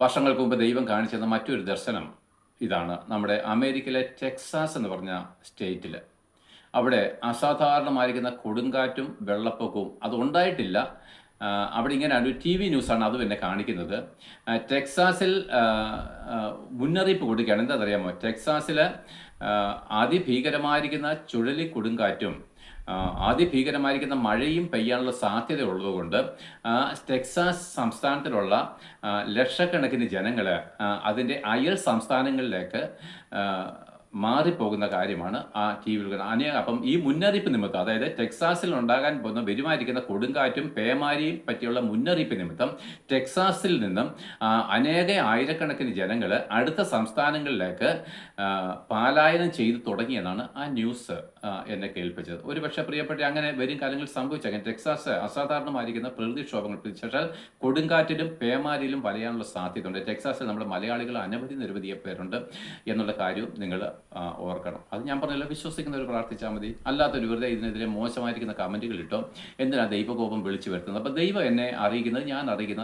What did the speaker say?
വർഷങ്ങൾക്ക് മുമ്പ് ദൈവം കാണിച്ചെന്ന മറ്റൊരു ദർശനം ഇതാണ്. നമ്മുടെ അമേരിക്കയിലെ ടെക്സാസ് എന്ന് പറഞ്ഞ സ്റ്റേറ്റിൽ അവിടെ അസാധാരണമായിരിക്കുന്ന കൊടുങ്കാറ്റും വെള്ളപ്പൊക്കവും അതുണ്ടായിട്ടില്ല. അവിടെ ഇങ്ങനെയാണ്, ഒരു ടി വി ന്യൂസാണ് അതും എന്നെ കാണിക്കുന്നത്. ടെക്സാസിൽ മുന്നറിയിപ്പ് കൊടുക്കുകയാണ്. എന്താണെന്നറിയാമോ? ടെക്സാസിൽ അതിഭീകരമായിരിക്കുന്ന ചുഴലിക്കൊടുങ്കാറ്റും അതിഭീകരമായിരിക്കുന്ന മഴയും പെയ്യാനുള്ള സാധ്യത ഉള്ളതുകൊണ്ട് ടെക്സാസ് സംസ്ഥാനത്തിലുള്ള ലക്ഷക്കണക്കിന് ജനങ്ങൾ അതിൻ്റെ അയൽ സംസ്ഥാനങ്ങളിലേക്ക് മാറിപ്പോകുന്ന കാര്യമാണ് ആ ടി വിയിൽ. അപ്പം ഈ മുന്നറിയിപ്പ് നിമിത്തം, അതായത് ടെക്സാസിൽ ഉണ്ടാകാൻ പോകുന്ന വരുമായിരിക്കുന്ന കൊടുങ്കാറ്റും പേമാരിയും പറ്റിയുള്ള മുന്നറിയിപ്പ് നിമിത്തം ടെക്സാസിൽ നിന്നും ആയിരക്കണക്കിന് ജനങ്ങൾ അടുത്ത സംസ്ഥാനങ്ങളിലേക്ക് പലായനം ചെയ്തു തുടങ്ങിയെന്നാണ് ആ ന്യൂസ് എന്നെ കേൾപ്പിച്ചത്. ഒരുപക്ഷെ പ്രിയപ്പെട്ട അങ്ങനെ വരും കാലങ്ങളിൽ സംഭവിച്ചേക്കാം. ടെക്സാസ് അസാധാരണമായിരിക്കുന്ന പ്രകൃതിക്ഷോഭങ്ങൾ, വിശേഷാൽ കൊടുങ്കാറ്റിലും പേമാരിയിലും വലയാനുള്ള സാധ്യതയുണ്ട്. ടെക്സാസിൽ നമ്മുടെ മലയാളികൾ നിരവധി പേരുണ്ട് എന്നുള്ള കാര്യവും നിങ്ങൾ ഓർക്കണം. അത് ഞാൻ പറഞ്ഞല്ലോ, വിശ്വസിക്കുന്നവർ പ്രാർത്ഥിച്ചാൽ മതി. അല്ലാത്തൊരു വെറുതെ ഇതിനെതിരെ മോശമായിരിക്കുന്ന കമൻറ്റുകൾ ഇട്ടോ എന്തിനാണ് ദൈവകോപം വിളിച്ചു വരുത്തുന്നത്? അപ്പോൾ ദൈവം എന്നെ അറിയിക്കുന്നത്, ഞാൻ അറിയിക്കുന്നത്